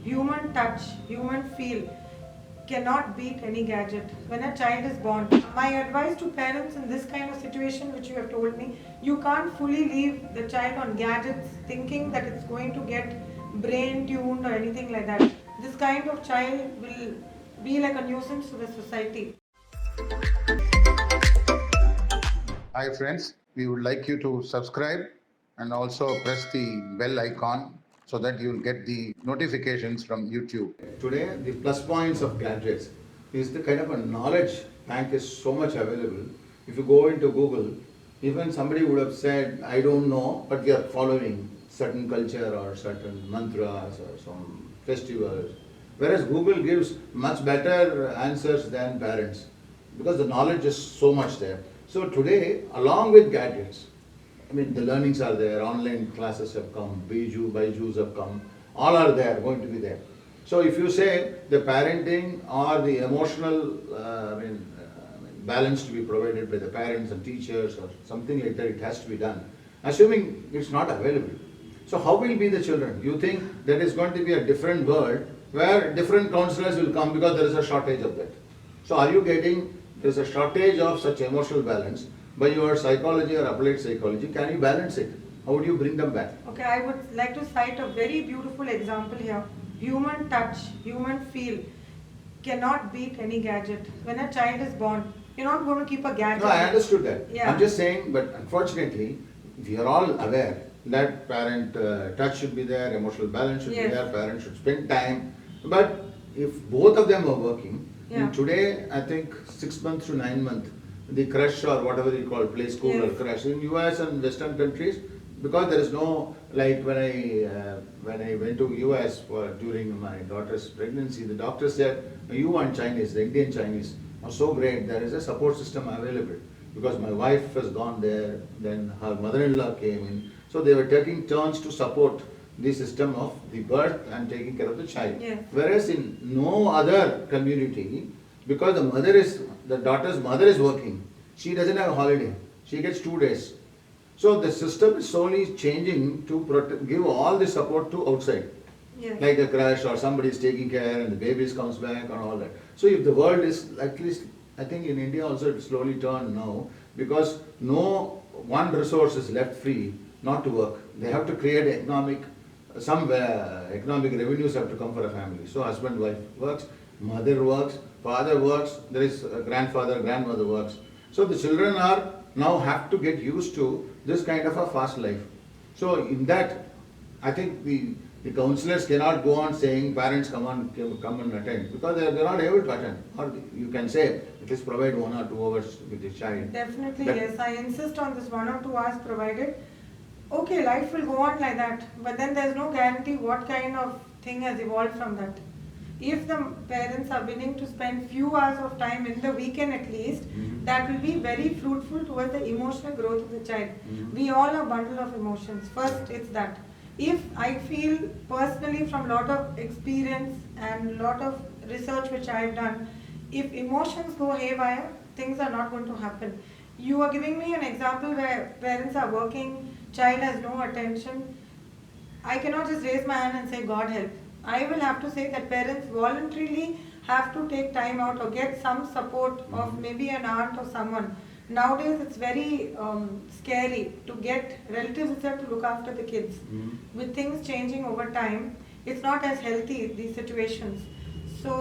human touch, human feel cannot beat any gadget. When a child is born, my advice to parents in this kind of situation, which you have told me, you can't fully leave the child on gadgets thinking that it's going to get brain tuned or anything like that. This kind of child will be like a nuisance to the society. Hi friends, we would like you to subscribe and also press the bell icon so that you will get the notifications from YouTube. Today, the plus points of gadgets is the kind of a knowledge bank is so much available. If you go into Google, even somebody would have said, I don't know, but we are following certain culture or certain mantras or some festivals. Whereas Google gives much better answers than parents because the knowledge is so much there. So today, along with gadgets, I mean, the learnings are there, online classes have come, Byju's have come, all are there, going to be there. So if you say the parenting or the emotional balance to be provided by the parents and teachers or something like that, it has to be done, assuming it's not available. So how will be the children? You think that is going to be a different world where different counselors will come because there is a shortage of that. So are you getting, there is a shortage of such emotional balance by your psychology or applied psychology, can you balance it? How would you bring them back? Okay, I would like to cite a very beautiful example here. Human touch, human feel cannot beat any gadget. When a child is born, you're not going to keep a gadget. No, I understood that. Yeah. I'm just saying, but unfortunately, we are all aware that parent touch should be there, emotional balance should be Yes. there, parents should spend time. But if both of them are working, Yeah. and today I think 6 months to 9 months, the crush or whatever you call play school or Yes. crush in US and Western countries, because there is no, like when I went to US for during my daughter's pregnancy, the doctor said, you want Chinese, the Indian Chinese are so great, there is a support system available. Because my wife has gone there, then her mother-in-law came in, so they were taking turns to support the system of the birth and taking care of the child. Yes. Whereas in no other community, because the daughter's mother is working, she doesn't have a holiday, she gets 2 days. So the system is slowly changing to give all the support to outside. Yes. Like a crash or somebody is taking care and the babies comes back and all that. So if the world is, at least I think in India also it's slowly turned now, because no one resource is left free not to work. They have to create economic revenues have to come for a family. So husband, wife works, mother works, father works, there is a grandfather, grandmother works. So the children are now have to get used to this kind of a fast life. So in that, I think the counselors cannot go on saying parents come and attend, because they're not able to attend. Or you can say at least provide 1 or 2 hours with the child. Definitely, That- yes. I insist on this 1 or 2 hours provided. Okay, life will go on like that, but then there's no guarantee what kind of thing has evolved from that. If the parents are willing to spend few hours of time in the weekend at least, Mhm. that will be very fruitful towards the emotional growth of the child. Mhm. We all are a bundle of emotions. First, it's that. If I feel personally from lot of experience and lot of research which I have done, if emotions go haywire, things are not going to happen. You are giving me an example where parents are working, child has no attention. I cannot just raise my hand and say, God help. I will have to say that parents voluntarily have to take time out or get some support of maybe an aunt or someone. Nowadays, it's very scary to get relatives itself to look after the kids. Mhm. With things changing over time, it's not as healthy, these situations. So,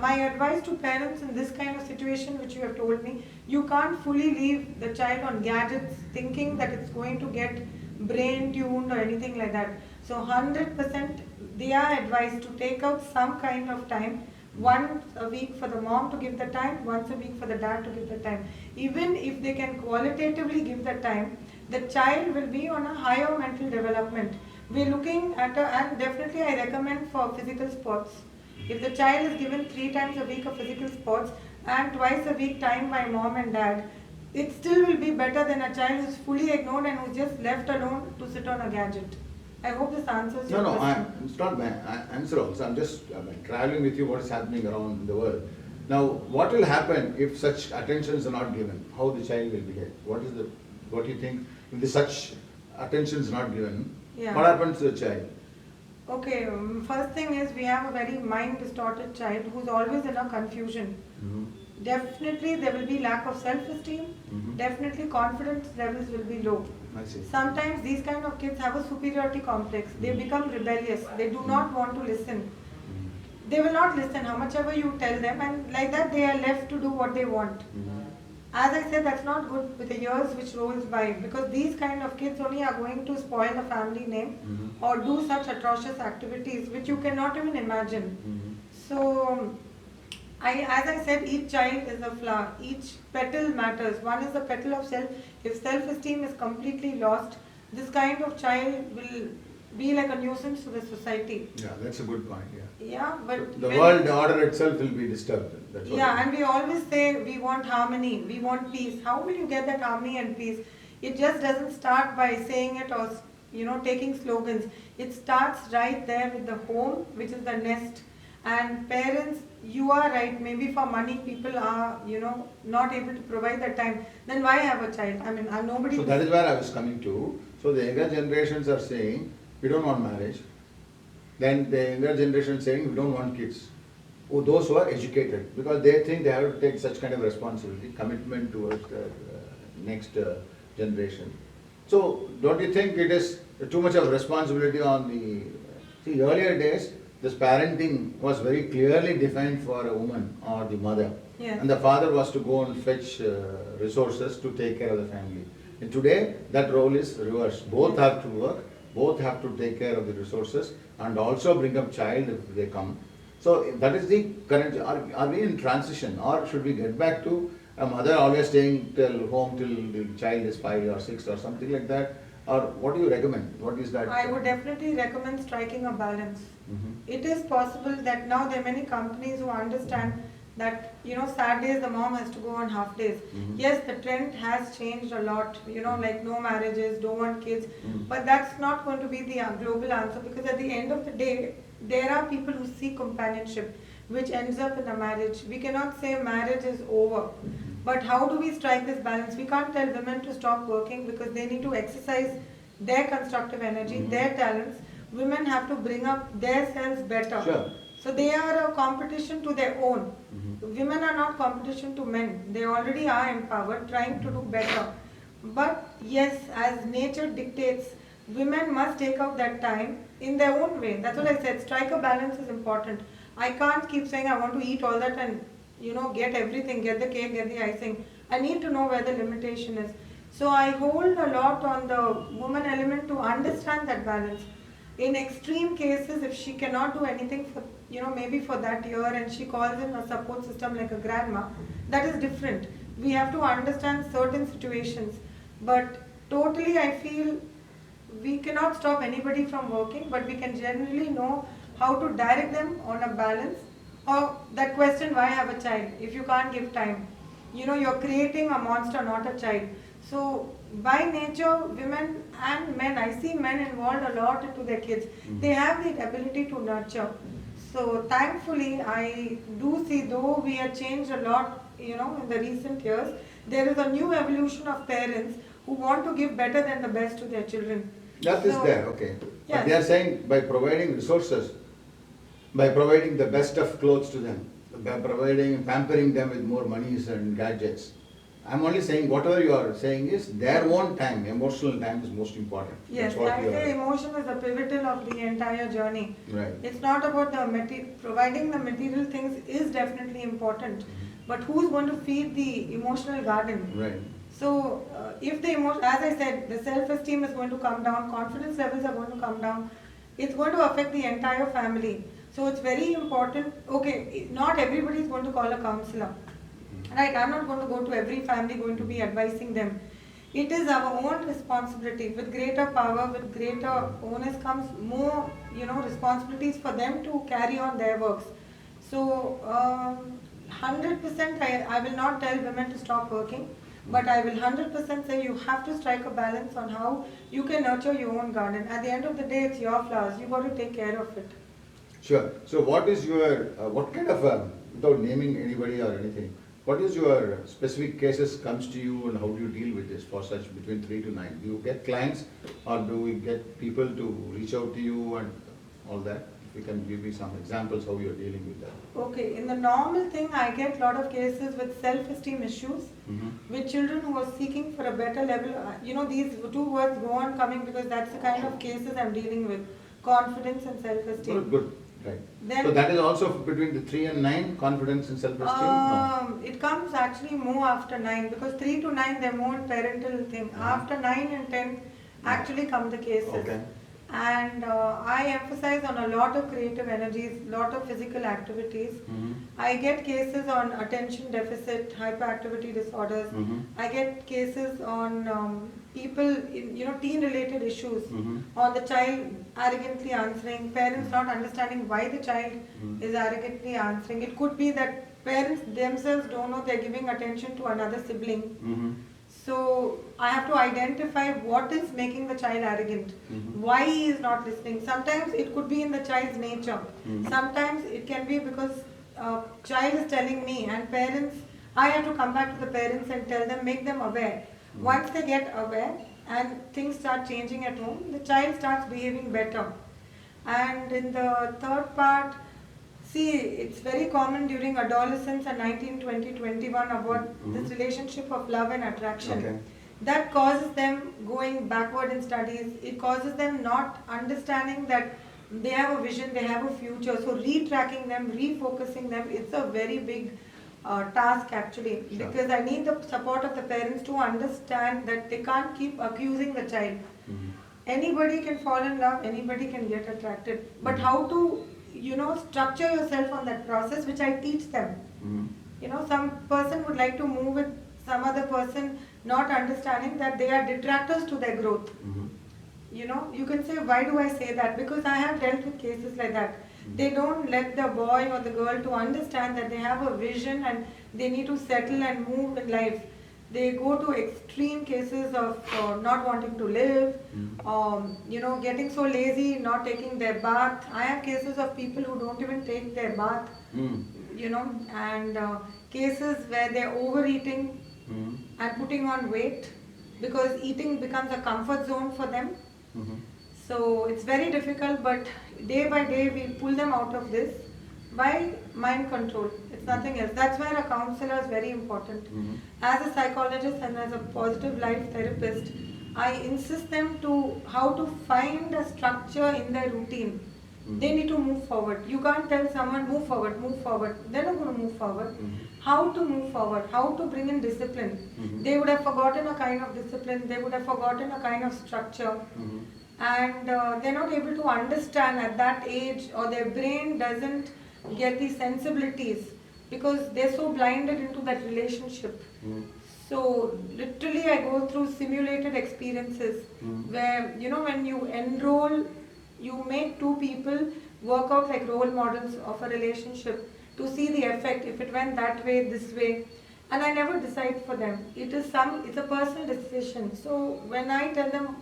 my advice to parents in this kind of situation, which you have told me, you can't fully leave the child on gadgets thinking that it's going to get brain tuned or anything like that. So, 100% they are advised to take out some kind of time, once a week for the mom to give the time, once a week for the dad to give the time. Even if they can qualitatively give the time, the child will be on a higher mental development. We're looking at and definitely I recommend for physical sports. If the child is given 3 times a week of physical sports and twice a week time by mom and dad, it still will be better than a child who's fully ignored and who's just left alone to sit on a gadget. I hope this answers your No, question. it's not my answer also. I'm just traveling with you what is happening around the world. Now, what will happen if such attentions are not given? How the child will behave? What do you think? If such attention is not given, Yeah. what happens to the child? Okay, first thing is we have a very mind distorted child who's always in a confusion. Mhm. Definitely there will be lack of self-esteem. Mhm. Definitely confidence levels will be low. I see. Sometimes these kind of kids have a superiority complex. They become rebellious. They do not want to listen. Mhm. They will not listen how much ever you tell them, and like that they are left to do what they want. Mhm. As I said, that's not good with the years which rolls by, because these kind of kids only are going to spoil the family name Mhm. or do such atrocious activities which you cannot even imagine. Mhm. So, as I said, each child is a flower. Each petal matters. One is the petal of self. If self-esteem is completely lost, this kind of child will be like a nuisance to the society. Yeah, that's a good point, yeah. Yeah, but The when- world order itself will be disturbed. That's what yeah, it and we always say we want harmony, we want peace. How will you get that harmony and peace? It just doesn't start by saying it or taking slogans. It starts right there with the home, which is the nest. And parents, you are right. Maybe for money, people are not able to provide that time. Then why have a child? I mean, I'm nobody. So that is where I was coming to. So the younger generations are saying, we don't want marriage. Then the younger generation saying, we don't want kids. Oh, those who are educated, because they think they have to take such kind of responsibility, commitment towards the next generation. So don't you think it is too much of responsibility on the, see, earlier days, this parenting was very clearly defined for a woman or the mother. Yes. And the father was to go and fetch resources to take care of the family. And today, that role is reversed. Both have to work, both have to take care of the resources and also bring up child if they come. So that is the current, are we in transition, or should we get back to a mother always staying till home till the child is 5 or 6 or something like that? Or what do you recommend? What is that? I would definitely recommend striking a balance. Mhm. It is possible that now there are many companies who understand that Saturdays the mom has to go on half days. Mhm. Yes, the trend has changed a lot. Like no marriages, don't want kids, Mhm. but that's not going to be the global answer, because at the end of the day, there are people who seek companionship, which ends up in a marriage. We cannot say marriage is over. But how do we strike this balance? We can't tell women to stop working because they need to exercise their constructive energy, Mhm. their talents. Women have to bring up their selves better. Sure. So they are a competition to their own. Mhm. Women are not competition to men. They already are empowered, trying to do better. But yes, as nature dictates, women must take out that time in their own way. That's what I said. Strike a balance is important. I can't keep saying I want to eat all that and get everything, get the cake, get the icing. I need to know where the limitation is. So I hold a lot on the woman element to understand that balance. In extreme cases, if she cannot do anything for maybe for that year, and she calls in a support system like a grandma, that is different. We have to understand certain situations, but totally I feel we cannot stop anybody from working, but we can generally know how to direct them on a balance. Or that question, why have a child if you can't give time? You're creating a monster, not a child. So by nature, women and men, I see men involved a lot into their kids. They have the ability to nurture. So thankfully, I do see, though we have changed a lot, in the recent years, there is a new evolution of parents who want to give better than the best to their children. That is So, there, okay. yes. But they are saying by providing resources, by providing the best of clothes to them, by providing, pampering them with more monies and gadgets. I'm only saying whatever you are saying is their own time, emotional time is most important. Yes, That's what I you say are. emotion is the pivotal of the entire journey. Right. It's not about the providing the material things is definitely important, but who's going to feed the emotional garden? Right. So, if the emotion, as I said, the self-esteem is going to come down, confidence levels are going to come down, it's going to affect the entire family. So, it's very important. Okay, not everybody is going to call a counselor. Right, I'm not going to go to every family, going to be advising them. It is our own responsibility. With greater power, with greater onus comes more, responsibilities for them to carry on their works. So, 100% I will not tell women to stop working, but I will 100% say you have to strike a balance on how you can nurture your own garden. At the end of the day, it's your flowers. You got to take care of it. Sure. So what is your, what kind of, without naming anybody or anything, what is your specific cases comes to you and how do you deal with this for such between 3 to 9? Do you get clients or do we get people to reach out to you and all that? If you can give me some examples how you're dealing with that. Okay, in the normal thing, I get a lot of cases with self-esteem issues, with children who are seeking for a better level. These two words go on coming because that's the kind of cases I'm dealing with, confidence and self-esteem. Good, right. Then- So that is also between the 3 and 9, confidence and self-esteem? No. It comes actually more after 9 because 3 to 9 they're more parental thing. After 9 and 10 actually come the cases. Okay. And I emphasize on a lot of creative energies, lot of physical activities. I get cases on attention deficit, hyperactivity disorders. I get cases on people, teen related issues, on the child arrogantly answering, parents not understanding why the child is arrogantly answering. It could be that parents themselves don't know they're giving attention to another sibling. So I have to identify what is making the child arrogant, why he is not listening. Sometimes it could be in the child's nature. Sometimes it can be because child is telling me and parents, I have to come back to the parents and tell them, make them aware. Once they get aware and things start changing at home, the child starts behaving better. And in the third part, see, it's very common during adolescence and 19, 20, 21 about this relationship of love and attraction. Okay. That causes them going backward in studies. It causes them not understanding that they have a vision, they have a future. So retracking them, refocusing them, it's a very big task actually. Sure. Because I need the support of the parents to understand that they can't keep accusing the child. Anybody can fall in love, anybody can get attracted. But how to structure yourself on that process, which I teach them. Some person would like to move with some other person, not understanding that they are detractors to their growth. You can say, why do I say that? Because I have dealt with cases like that. They don't let the boy or the girl to understand that they have a vision and they need to settle and move in life. They go to extreme cases of not wanting to live, getting so lazy, not taking their bath. I have cases of people who don't even take their bath, and cases where they're overeating and putting on weight because eating becomes a comfort zone for them. So it's very difficult, but day by day we pull them out of this by mind control. It's nothing else. That's where a counselor is very important. As a psychologist and as a positive life therapist, I insist them to how to find a structure in their routine. They need to move forward. You can't tell someone move forward, move forward. They're not going to move forward. How to move forward, how to bring in discipline. They would have forgotten a kind of discipline, they would have forgotten a kind of structure. And they're not able to understand at that age, or their brain doesn't get the sensibilities because they're so blinded into that relationship. So literally I go through simulated experiences where, when you enroll, you make two people work out like role models of a relationship to see the effect, if it went that way, this way. And I never decide for them. It's a personal decision. So when I tell them,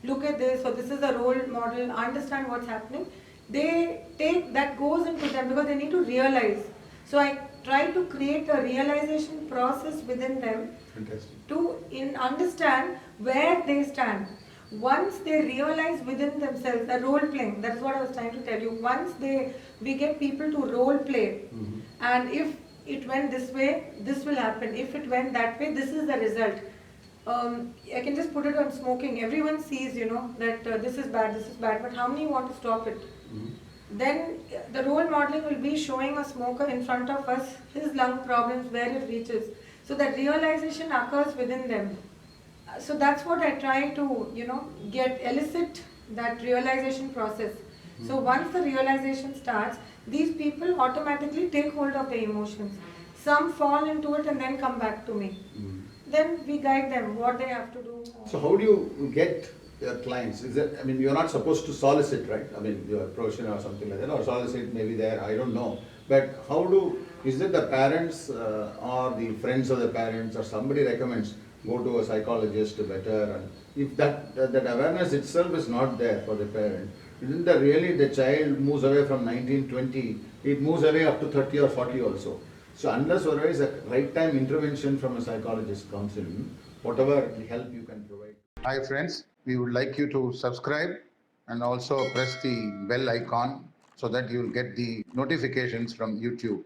look at this, or this is a role model, understand what's happening, they take that goes into them because they need to realize. So I try to create a realization process within them. Fantastic. To understand where they stand. Once they realize within themselves, the role playing, that's what I was trying to tell you. Once we get people to role play, and if it went this way, this will happen. If it went that way, this is the result. I can just put it on smoking. Everyone sees, that this is bad, but how many want to stop it? Then the role modeling will be showing a smoker in front of us, his lung problems, where it reaches. So that realization occurs within them. So that's what I try to, elicit that realization process. So once the realization starts, these people automatically take hold of their emotions. Some fall into it and then come back to me. Then we guide them what they have to do. So how do you get your clients? You're not supposed to solicit, right? Your profession or something like that, or solicit maybe there, I don't know. But is it the parents or the friends of the parents or somebody recommends go to a psychologist better? And if that awareness itself is not there for the parent, isn't that really the child moves away from 19, 20, it moves away up to 30 or 40 also. So unless or otherwise a right time intervention from a psychologist comes in, whatever help you can provide. Hi friends, we would like you to subscribe and also press the bell icon so that you will get the notifications from YouTube.